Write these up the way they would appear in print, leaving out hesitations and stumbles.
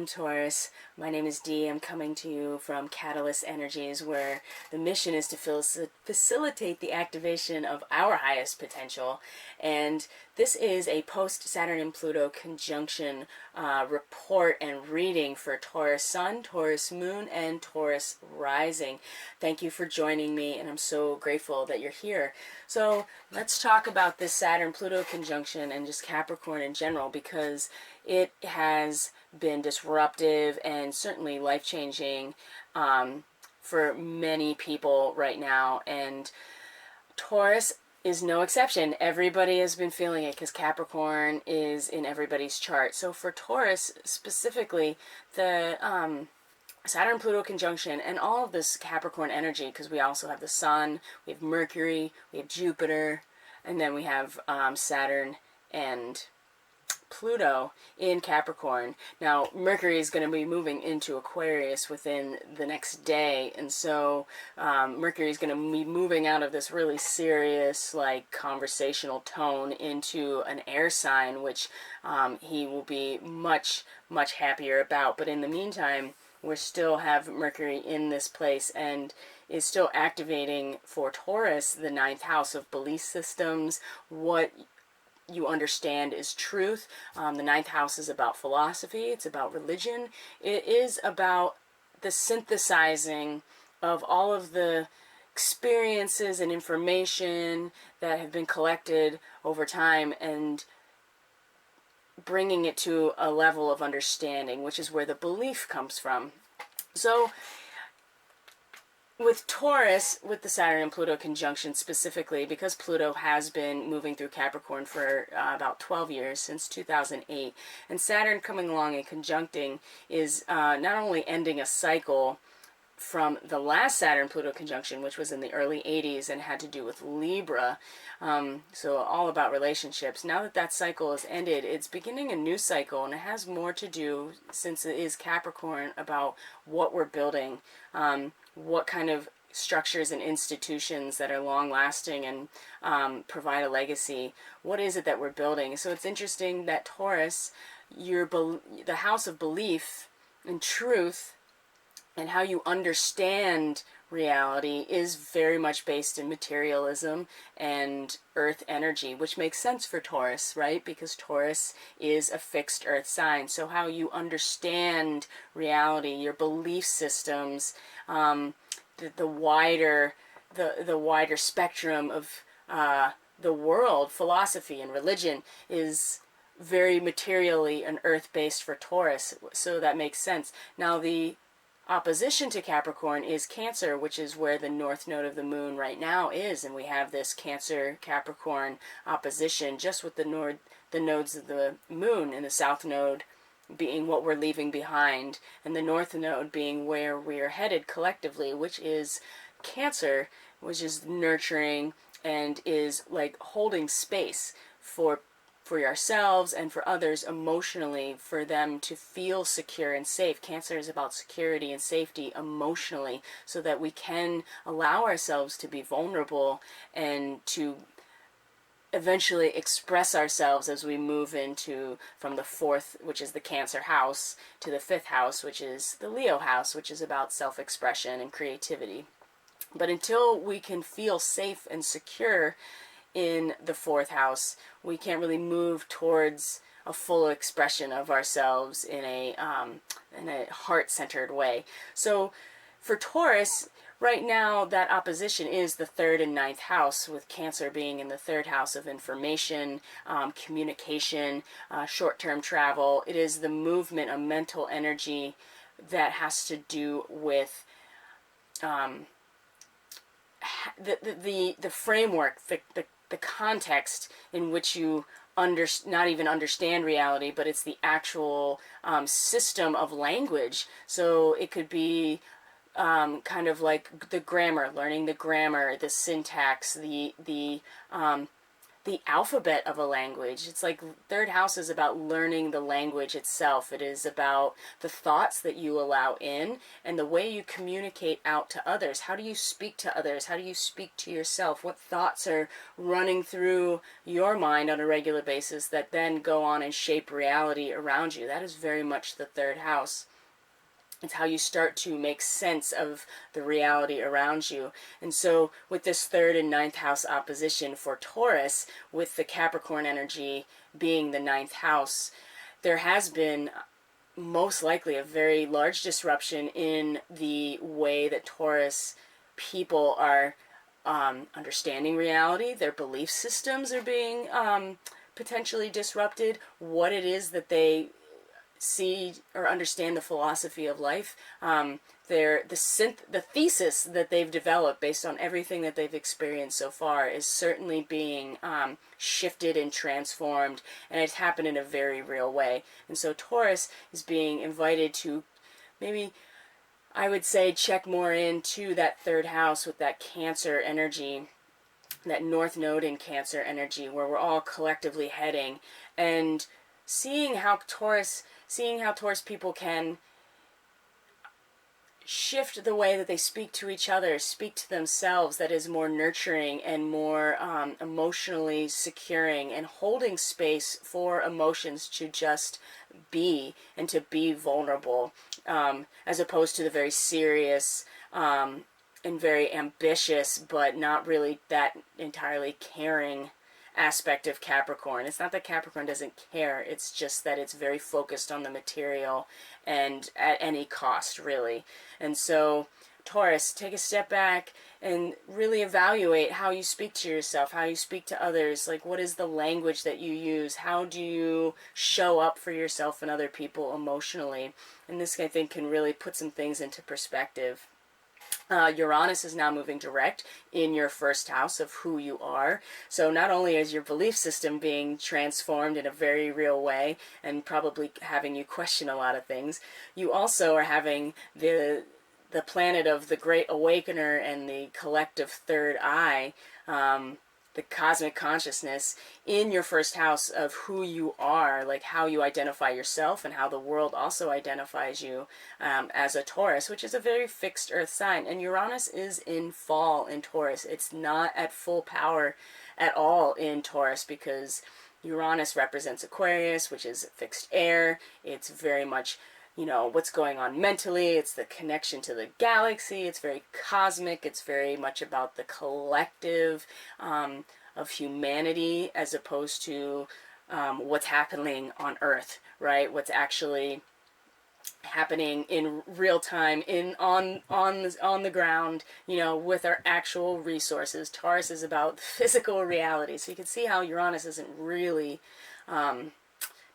Welcome, Taurus. My name is Dee. I'm coming to you from CatalystEnergies, where the mission is to facilitate the activation of our highest potential. And this is a post-Saturn and Pluto conjunction report and reading for Taurus Sun, Taurus Moon, and Taurus Rising. Thank you for joining me, and I'm so grateful that you're here. So let's talk about this Saturn-Pluto conjunction and just Capricorn in general, because it has been disruptive and certainly life-changing for many people right now. And Taurus is no exception. Everybody has been feeling it because Capricorn is in everybody's chart. So for Taurus specifically, the Saturn-Pluto conjunction and all of this Capricorn energy, because we also have the Sun, we have Mercury, we have Jupiter, and then we have Saturn and Pluto in Capricorn. Now, Mercury is going to be moving into Aquarius within the next day, and so Mercury is going to be moving out of this really serious, like, conversational tone into an air sign, which he will be much, much happier about. But in the meantime, we still have Mercury in this place and is still activating for Taurus the 9th house of belief systems, what you understand is truth. The 9th house is about philosophy. It's about religion. It is about the synthesizing of all of the experiences and information that have been collected over time and bringing it to a level of understanding, which is where the belief comes from. So with Taurus, with the Saturn and Pluto conjunction specifically, because Pluto has been moving through Capricorn for about 12 years, since 2008, and Saturn coming along and conjuncting is not only ending a cycle from the last Saturn-Pluto conjunction, which was in the early 80s and had to do with Libra, so all about relationships. Now that that cycle is ended, it's beginning a new cycle, and it has more to do, since it is Capricorn, about what we're building, what kind of structures and institutions that are long-lasting and provide a legacy. What is it that we're building? So it's interesting that Taurus, the house of belief and truth, and how you understand reality is very much based in materialism and earth energy, which makes sense for Taurus, right? Because Taurus is a fixed earth sign. So how you understand reality, your belief systems, the wider spectrum of the world, philosophy and religion, is very materially and earth-based for Taurus. So that makes sense. Now the opposition to Capricorn is Cancer, which is where the north node of the moon right now is, and we have this Cancer-Capricorn opposition just with the nodes of the moon, and the south node being what we're leaving behind, and the north node being where we are headed collectively, which is Cancer, which is nurturing and is like holding space for yourselves and for others emotionally, for them to feel secure and safe. Cancer is about security and safety emotionally, so that we can allow ourselves to be vulnerable and to eventually express ourselves as we move into from the 4th, which is the Cancer house, to the 5th house, which is the Leo house, which is about self-expression and creativity. But until we can feel safe and secure in the 4th house, we can't really move towards a full expression of ourselves in a heart-centered way. So for Taurus, right now that opposition is the 3rd and 9th house, with Cancer being in the 3rd house of information, communication, short-term travel. It is the movement, a mental energy that has to do with the framework, the context in which you not even understand reality, but it's the actual system of language. So it could be kind of like the grammar, learning the grammar, the syntax, the the alphabet of a language. It's like third house is about learning the language itself. It is about the thoughts that you allow in and the way you communicate out to others. How do you speak to others? How do you speak to yourself? What thoughts are running through your mind on a regular basis that then go on and shape reality around you? That is very much the third house. It's how you start to make sense of the reality around you. And so with this third and ninth house opposition for Taurus, with the Capricorn energy being the ninth house, there has been most likely a very large disruption in the way that Taurus people are understanding reality. Their belief systems are being potentially disrupted. What it is that they see or understand the philosophy of life, the thesis that they've developed based on everything that they've experienced so far is certainly being shifted and transformed, and it's happened in a very real way. And so Taurus is being invited to maybe, I would say, check more into that third house with that Cancer energy, that North Node in Cancer energy, where we're all collectively heading, and seeing how Taurus people can shift the way that they speak to each other, speak to themselves, that is more nurturing and more emotionally securing, and holding space for emotions to just be and to be vulnerable, as opposed to the very serious and very ambitious but not really that entirely caring aspect of Capricorn. It's not that Capricorn doesn't care, it's just that it's very focused on the material and at any cost, really. And so Taurus, take a step back and really evaluate how you speak to yourself, how you speak to others. Like, what is the language that you use? How do you show up for yourself and other people emotionally? And this, I think, can really put some things into perspective. Uranus is now moving direct in your first house of who you are. So not only is your belief system being transformed in a very real way and probably having you question a lot of things, you also are having the planet of the Great Awakener and the collective third eye, the cosmic consciousness in your first house of who you are, like how you identify yourself and how the world also identifies you as a Taurus, which is a very fixed earth sign. And Uranus is in fall in Taurus. It's not at full power at all in Taurus, because Uranus represents Aquarius, which is fixed air. It's very much, you know, what's going on mentally. It's the connection to the galaxy. It's very cosmic. It's very much about the collective of humanity, as opposed to what's happening on Earth, right? What's actually happening in real time, on the ground, you know, with our actual resources. Taurus is about physical reality. So you can see how Uranus isn't really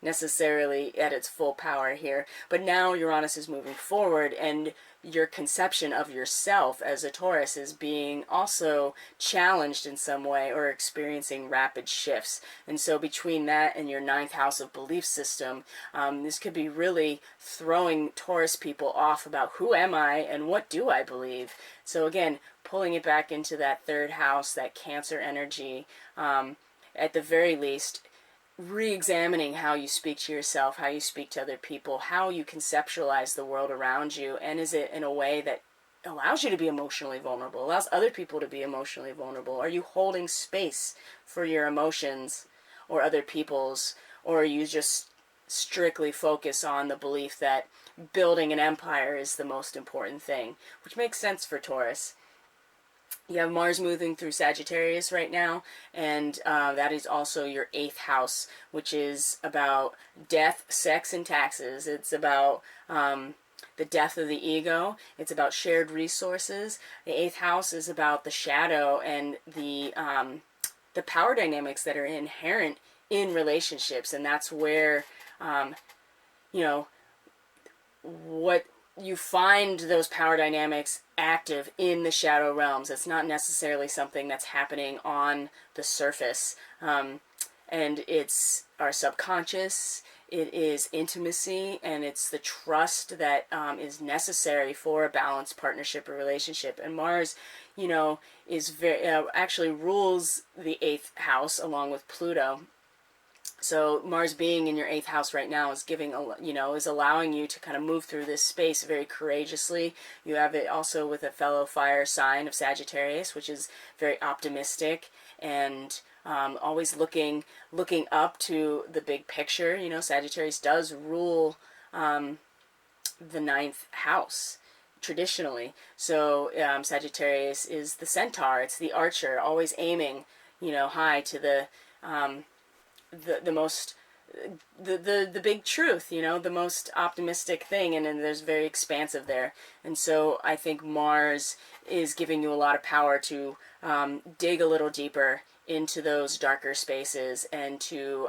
necessarily at its full power here. But now Uranus is moving forward, and your conception of yourself as a Taurus is being also challenged in some way, or experiencing rapid shifts. And so between that and your ninth house of belief system, this could be really throwing Taurus people off about who am I and what do I believe. So again, pulling it back into that third house, that Cancer energy, at the very least, re-examining how you speak to yourself, how you speak to other people, how you conceptualize the world around you, and is it in a way that allows you to be emotionally vulnerable, allows other people to be emotionally vulnerable? Are you holding space for your emotions or other people's, or are you just strictly focus on the belief that building an empire is the most important thing, which makes sense for Taurus. You have Mars moving through Sagittarius right now, and that is also your 8th house, which is about death, sex, and taxes. It's about the death of the ego. It's about shared resources. The 8th house is about the shadow and the power dynamics that are inherent in relationships, and that's where you know, what you find those power dynamics active in the shadow realms. It's not necessarily something that's happening on the surface. And it's our subconscious, it is intimacy, and it's the trust that is necessary for a balanced partnership or relationship. And Mars, you know, is very actually rules the 8th house along with Pluto. So Mars being in your 8th house right now is giving, is allowing you to kind of move through this space very courageously. You have it also with a fellow fire sign of Sagittarius, which is very optimistic and always looking up to the big picture. You know, Sagittarius does rule the 9th house traditionally. So Sagittarius is the centaur. It's the archer, always aiming, high to the most the big truth, the most optimistic thing, and then there's very expansive there. And so I think Mars is giving you a lot of power to dig a little deeper into those darker spaces, and to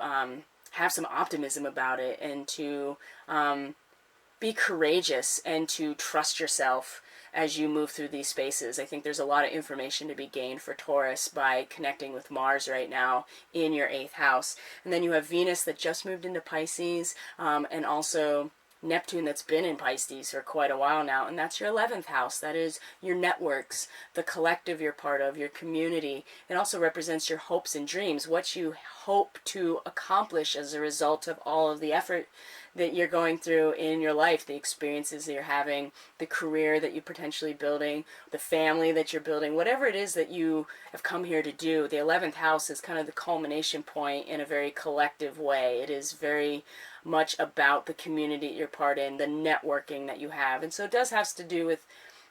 have some optimism about it, and to be courageous, and to trust yourself as you move through these spaces. I think there's a lot of information to be gained for Taurus by connecting with Mars right now in your 8th house. And then you have Venus that just moved into Pisces, and also Neptune that's been in Pisces for quite a while now, and that's your 11th house. That is your networks, the collective you're part of, your community. It also represents your hopes and dreams, what you hope to accomplish as a result of all of the effort that you're going through in your life, the experiences that you're having, the career that you're potentially building, the family that you're building, whatever it is that you have come here to do. The 11th house is kind of the culmination point in a very collective way. It is very much about the community you're part in, the networking that you have. And so it does have to do with,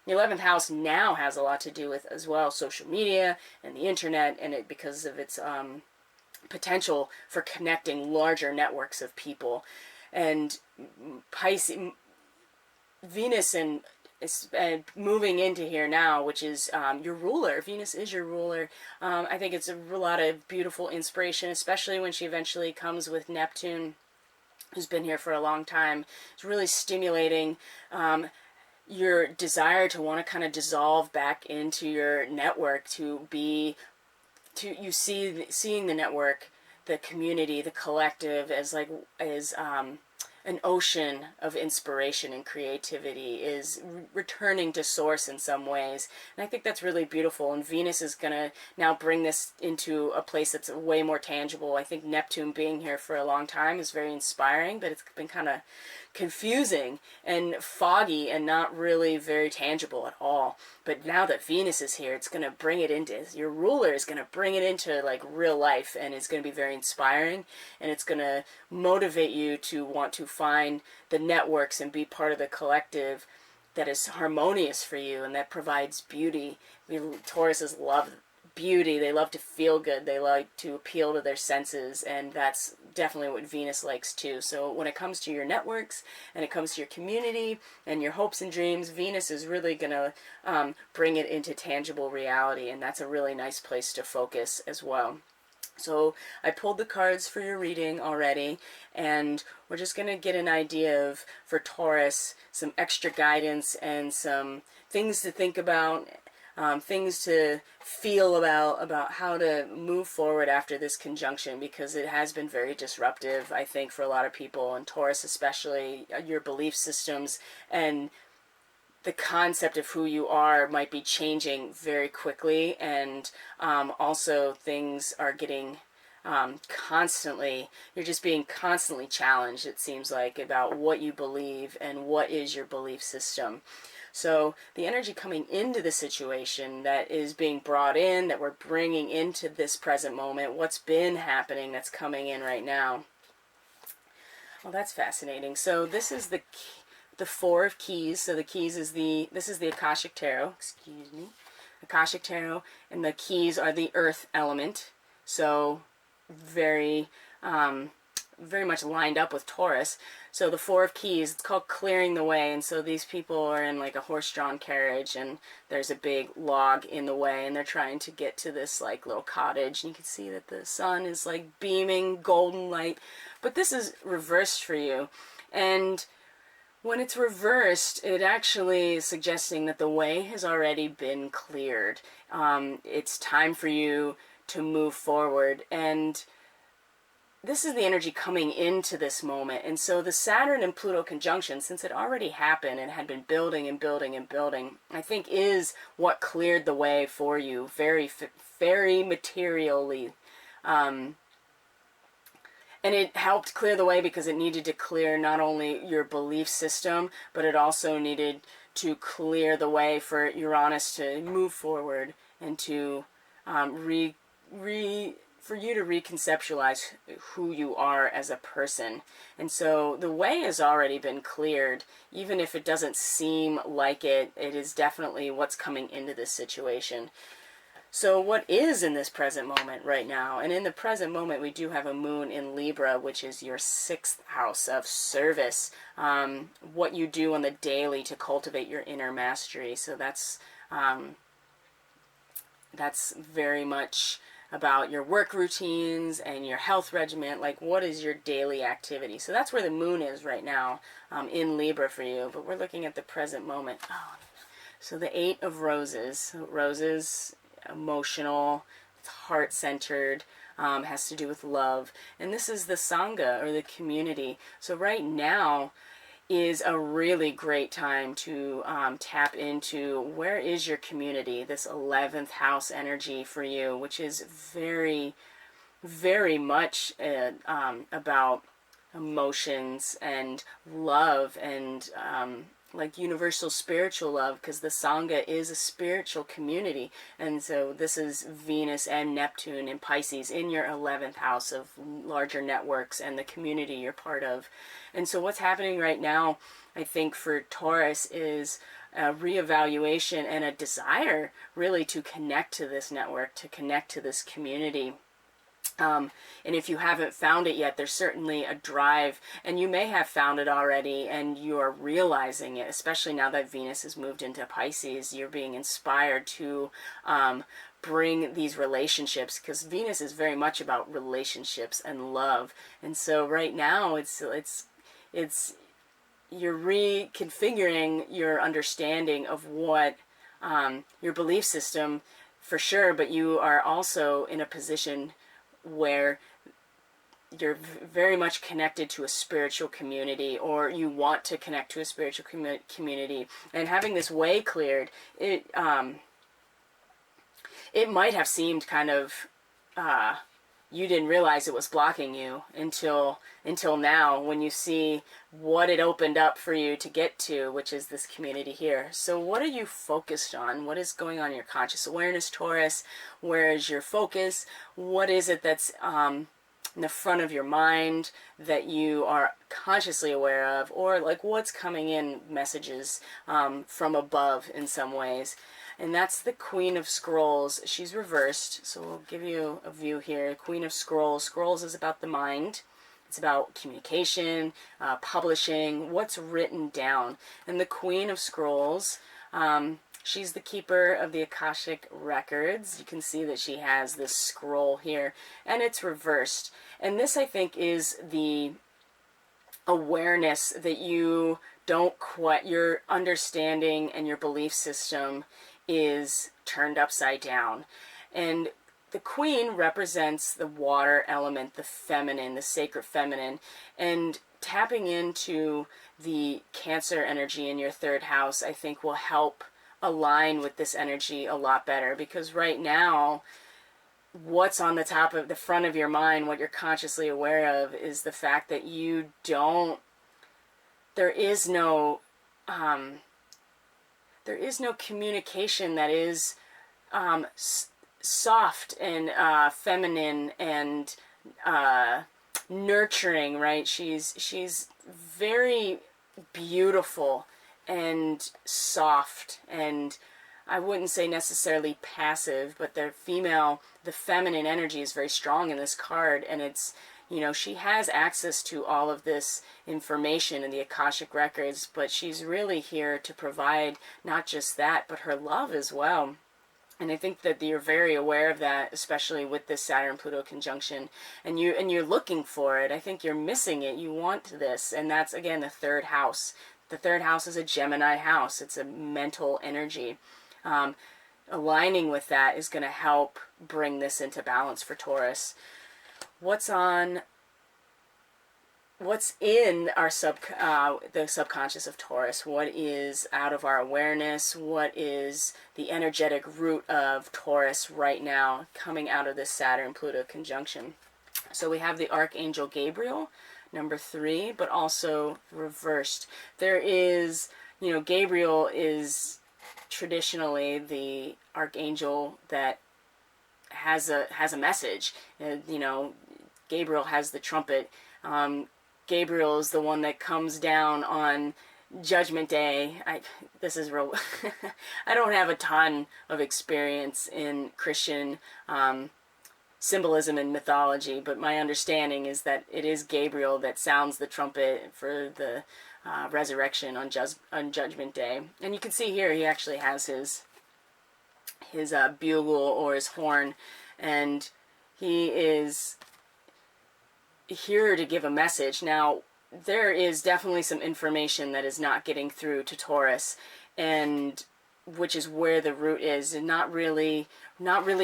the 11th house now has a lot to do with as well social media and the internet, and it because of its potential for connecting larger networks of people. And Pisces, Venus and moving into here now, which is your ruler. Venus is your ruler. I think it's a lot of beautiful inspiration, especially when she eventually comes with Neptune, who's been here for a long time. It's really stimulating your desire to want to kind of dissolve back into your network, seeing the network, the community, the collective as an ocean of inspiration and creativity, is returning to source in some ways. And I think that's really beautiful. And Venus is going to now bring this into a place that's way more tangible. I think Neptune being here for a long time is very inspiring, but it's been kind of confusing and foggy and not really very tangible at all. But now that Venus is here, it's going to bring it into, your ruler is going to bring it into like real life, and it's going to be very inspiring, and it's going to motivate you to want to find the networks and be part of the collective that is harmonious for you and that provides beauty. Tauruses love beauty. They love to feel good. They like to appeal to their senses, and that's definitely what Venus likes too. So when it comes to your networks and it comes to your community and your hopes and dreams, Venus is really going to bring it into tangible reality, and that's a really nice place to focus as well. So I pulled the cards for your reading already, and we're just going to get an idea of, for Taurus, some extra guidance and some things to think about, things to feel about how to move forward after this conjunction, because it has been very disruptive, I think, for a lot of people, and Taurus especially. Your belief systems and the concept of who you are might be changing very quickly, and also things are getting you're just being constantly challenged, it seems like, about what you believe and what is your belief system. So the energy coming into the situation that is being brought in, that we're bringing into this present moment, what's been happening that's coming in right now. Well, that's fascinating. So this is the Four of Keys. So the keys is this is the Akashic Tarot, Akashic Tarot, and the keys are the earth element. So very much lined up with Taurus. So the Four of Keys, it's called clearing the way, and so these people are in like a horse-drawn carriage, and there's a big log in the way, and they're trying to get to this like little cottage, and you can see that the sun is like beaming golden light. But this is reversed for you, and when it's reversed, it actually is suggesting that the way has already been cleared. It's time for you to move forward, and this is the energy coming into this moment. And so the Saturn and Pluto conjunction, since it already happened and had been building and building and building, I think is what cleared the way for you very, very materially. And it helped clear the way because it needed to clear not only your belief system, but it also needed to clear the way for Uranus to move forward and to for you to reconceptualize who you are as a person. And so the way has already been cleared. Even if it doesn't seem like it, it is definitely what's coming into this situation. So what is in this present moment right now? And in the present moment, we do have a moon in Libra, which is your 6th house of service. What you do on the daily to cultivate your inner mastery. So that's very much about your work routines and your health regimen. Like, what is your daily activity? So that's where the moon is right now in Libra for you. But we're looking at the present moment. Oh, so the 8 of Roses. So roses, emotional, it's heart-centered, has to do with love. And this is the Sangha, or the community. So right now is a really great time to tap into where is your community, this 11th house energy for you, which is very, very much about emotions and love and like universal spiritual love, because the Sangha is a spiritual community. And so this is Venus and Neptune in Pisces in your 11th house of larger networks and the community you're part of. And so what's happening right now, I think, for Taurus is a reevaluation and a desire really to connect to this network, to connect to this community. And if you haven't found it yet, there's certainly a drive, and you may have found it already and you're realizing it, especially now that Venus has moved into Pisces. You're being inspired to bring these relationships, because Venus is very much about relationships and love. And so right now it's you're reconfiguring your understanding of what your belief system for sure, but you are also in a position where you're very much connected to a spiritual community, or you want to connect to a spiritual community. And having this way cleared, it might have seemed kind of you didn't realize it was blocking you until now, when you see what it opened up for you to get to, which is this community here. So what are you focused on? What is going on in your conscious awareness, Taurus? Where is your focus? What is it that's in the front of your mind that you are consciously aware of? Or like, what's coming in messages from above in some ways? And that's the Queen of Scrolls. She's reversed, so we'll give you a view here. Queen of Scrolls. Scrolls is about the mind. It's about communication, publishing, what's written down. And the Queen of Scrolls, she's the keeper of the Akashic records. You can see that she has this scroll here, and it's reversed. And this, I think, is the awareness that you don't quite, your understanding and your belief system is turned upside down. And the Queen represents the water element, the feminine, the sacred feminine, and tapping into the Cancer energy in your 3rd house, I think, will help align with this energy a lot better. Because right now, what's on the top of the front of your mind, what you're consciously aware of, is the fact that you don't, there is no communication that is soft and feminine and nurturing, right? She's very beautiful and soft, and I wouldn't say necessarily passive, but the feminine energy is very strong in this card, and it's, you know, she has access to all of this information in the Akashic records, but she's really here to provide not just that, but her love as well. And I think that you're very aware of that, especially with this Saturn-Pluto conjunction, and you're looking for it. I think you're missing it. You want this, and that's, again, the 3rd house. The 3rd house is a Gemini house. It's a mental energy. Aligning with that is going to help bring this into balance for Taurus. What's on what's in our the subconscious of Taurus, what is out of our awareness, what is the energetic root of Taurus right now coming out of this Saturn-Pluto conjunction. So we have the Archangel Gabriel, number 3, but also reversed. There is, Gabriel is traditionally the archangel that has a message. Gabriel has the trumpet. Gabriel is the one that comes down on Judgment Day. This is real. I don't have a ton of experience in Christian symbolism and mythology, but my understanding is that it is Gabriel that sounds the trumpet for the resurrection on Judgment Day. And you can see here he actually has his bugle or his horn, and he is here to give a message. Now, there is definitely some information that is not getting through to Taurus, and which is where the root is, and not really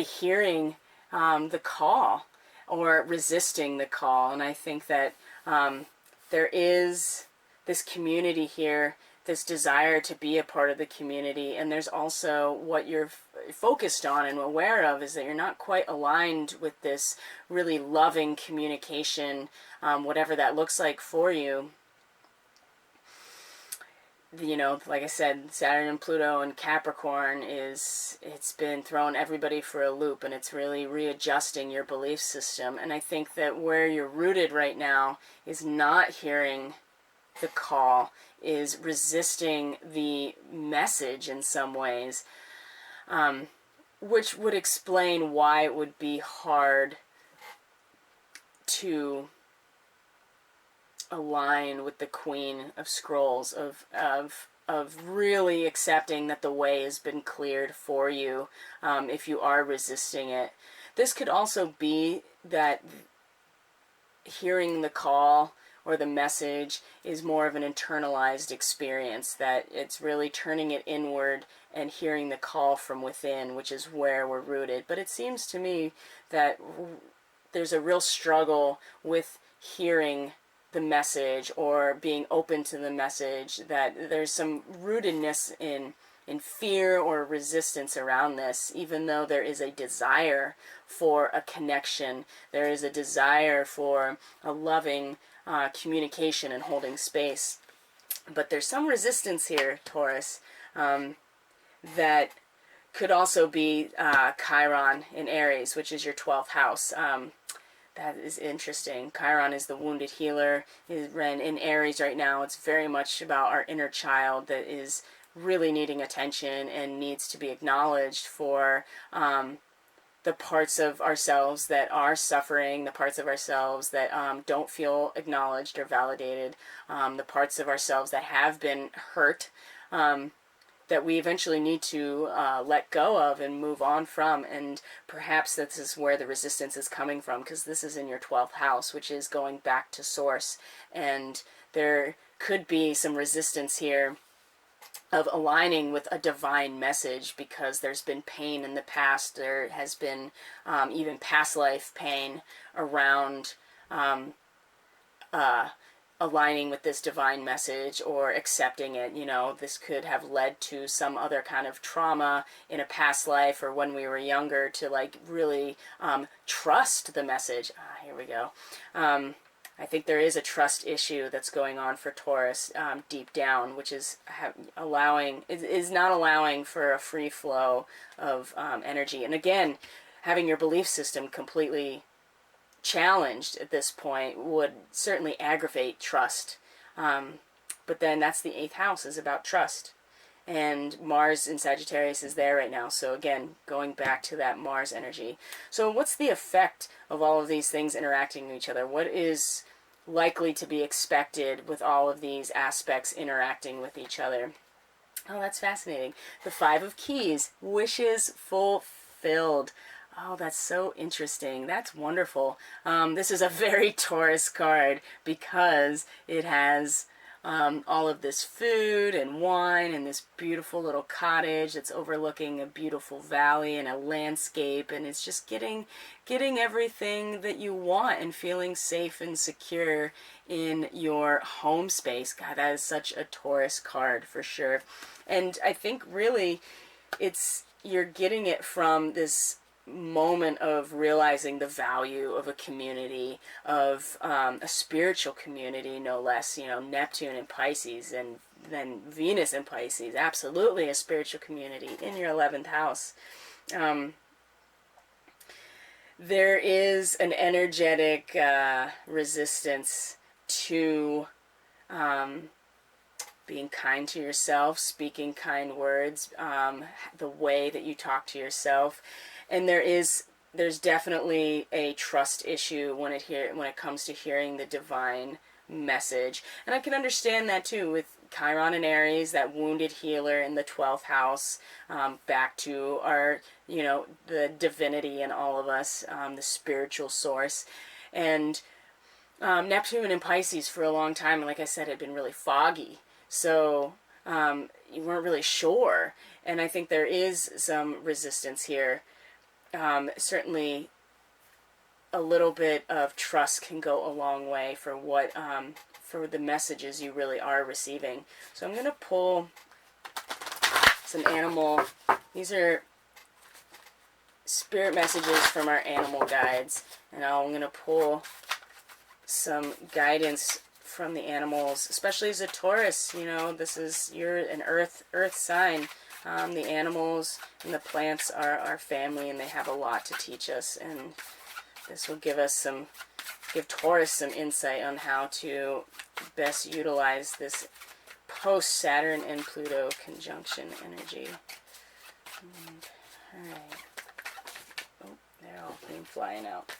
hearing the call or resisting the call. And I think that there is this community here, this desire to be a part of the community, and there's also what you're focused on and aware of is that you're not quite aligned with this really loving communication, whatever that looks like for you. Like I said, Saturn and Pluto and Capricorn it's been throwing everybody for a loop, and it's really readjusting your belief system. And I think that where you're rooted right now is not hearing the call, is resisting the message in some ways, which would explain why it would be hard to align with the Queen of Scrolls, of really accepting that the way has been cleared for you, if you are resisting it. This could also be that hearing the call or the message is more of an internalized experience, that it's really turning it inward and hearing the call from within, which is where we're rooted. But it seems to me that there's a real struggle with hearing the message or being open to the message, that there's some rootedness in fear or resistance around this, even though there is a desire for a connection, there is a desire for a loving communication and holding space. But there's some resistance here, Taurus, that could also be Chiron in Aries, which is your 12th house. That is interesting. Chiron is the wounded healer. In Aries right now, it's very much about our inner child that is really needing attention and needs to be acknowledged for the parts of ourselves that are suffering, the parts of ourselves that don't feel acknowledged or validated, the parts of ourselves that have been hurt, that we eventually need to let go of and move on from. And perhaps this is where the resistance is coming from, because this is in your 12th house, which is going back to source. And there could be some resistance here of aligning with a divine message, because there's been pain in the past. There has been even past life pain around aligning with this divine message or accepting it. This could have led to some other kind of trauma in a past life or when we were younger, to really trust the message. Here we go. I think there is a trust issue that's going on for Taurus deep down, which is not allowing for a free flow of energy. And again, having your belief system completely challenged at this point would certainly aggravate trust. But then that's the 8th house, is about trust. And Mars in Sagittarius is there right now. So again, going back to that Mars energy. So what's the effect of all of these things interacting with each other? What is likely to be expected with all of these aspects interacting with each other? Oh, that's fascinating. The 5 of Keys, wishes fulfilled. Oh, that's so interesting. That's wonderful. This is a very Taurus card because it has all of this food and wine and this beautiful little cottage that's overlooking a beautiful valley and a landscape, and it's just getting everything that you want and feeling safe and secure in your home space. God, that is such a Taurus card for sure. And I think really you're getting it from this moment of realizing the value of a community, of a spiritual community, no less. You know, Neptune and Pisces, and then Venus and Pisces, absolutely a spiritual community in your 11th house. There is an energetic resistance to being kind to yourself, speaking kind words, the way that you talk to yourself. And there's definitely a trust issue when it comes to hearing the divine message. And I can understand that too with Chiron and Aries, that wounded healer in the 12th house, back to our, the divinity in all of us, the spiritual source. And Neptune in Pisces for a long time, and like I said, had been really foggy. So you weren't really sure. And I think there is some resistance here. Certainly a little bit of trust can go a long way for for the messages you really are receiving. So I'm going to pull some animal. These are spirit messages from our animal guides. And I'm going to pull some guidance from the animals, especially as a Taurus. You're an earth sign. The animals and the plants are our family, and they have a lot to teach us, and this will give Taurus some insight on how to best utilize this post-Saturn and Pluto conjunction energy. Alright. Oh, they're all flying out.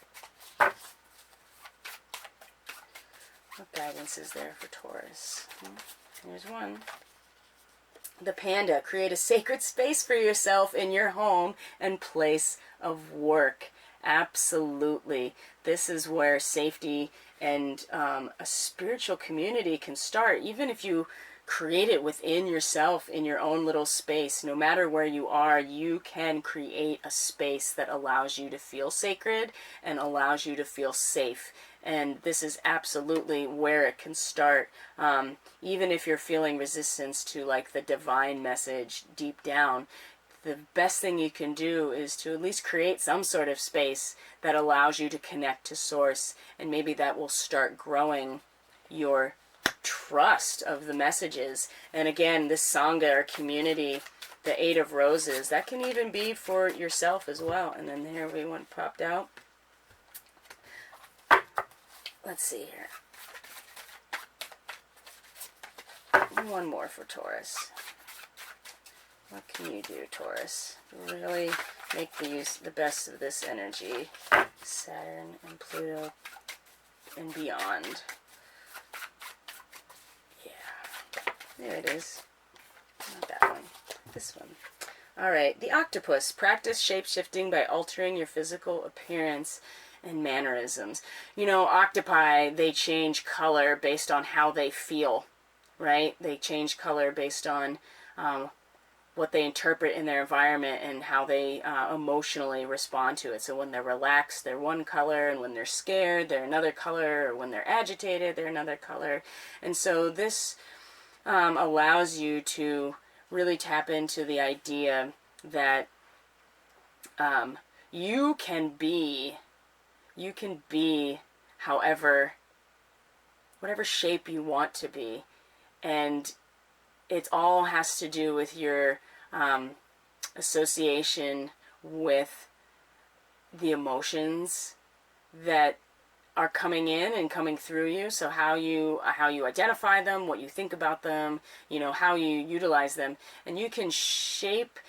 What guidance is there for Taurus? Here's one. The panda. Create a sacred space for yourself in your home and place of work. Absolutely. This is where safety and a spiritual community can start. Even if you create it within yourself, in your own little space, no matter where you are, you can create a space that allows you to feel sacred and allows you to feel safe. And this is absolutely where it can start. Even if you're feeling resistance to like the divine message deep down, the best thing you can do is to at least create some sort of space that allows you to connect to source, and maybe that will start growing your trust of the messages. And again, this Sangha or community, the 8 of Roses, that can even be for yourself as well. And then there we one popped out. Let's see here. One more for Taurus. What can you do, Taurus, to really make the best of this energy? Saturn and Pluto and beyond. Yeah. There it is. Not that one. This one. Alright, the octopus. Practice shape-shifting by altering your physical appearance and mannerisms. Octopi, they change color based on how they feel, right? They change color based on what they interpret in their environment and how they emotionally respond to it. So when they're relaxed, they're one color, and when they're scared, they're another color, or when they're agitated, they're another color. And so this allows you to really tap into the idea that you can be whatever shape you want to be, and it all has to do with your association with the emotions that are coming in and coming through you. So how you identify them, what you think about them, how you utilize them, and you can shift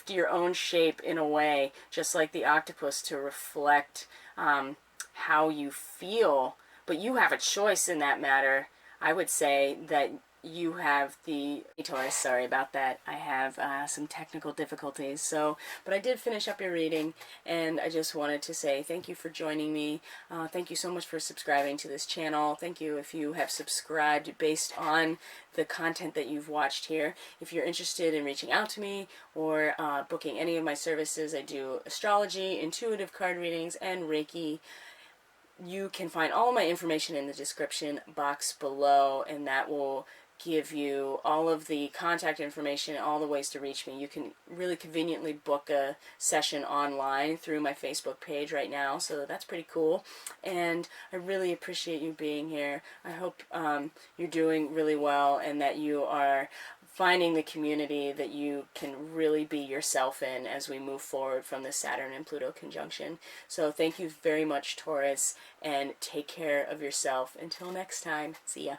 your own shape in a way, just like the octopus, to reflect how you feel. But you have a choice in that matter. I would say that you have the Taurus. Sorry about that. I have some technical difficulties. So, but I did finish up your reading, and I just wanted to say thank you for joining me. Thank you so much for subscribing to this channel. Thank you if you have subscribed based on the content that you've watched here. If you're interested in reaching out to me or booking any of my services, I do astrology, intuitive card readings, and Reiki. You can find all my information in the description box below, and that will give you all of the contact information, all the ways to reach me. You can really conveniently book a session online through my Facebook page right now, so that's pretty cool. And I really appreciate you being here. I hope you're doing really well and that you are finding the community that you can really be yourself in as we move forward from the Saturn and Pluto conjunction. So thank you very much, Taurus, and take care of yourself. Until next time, see ya.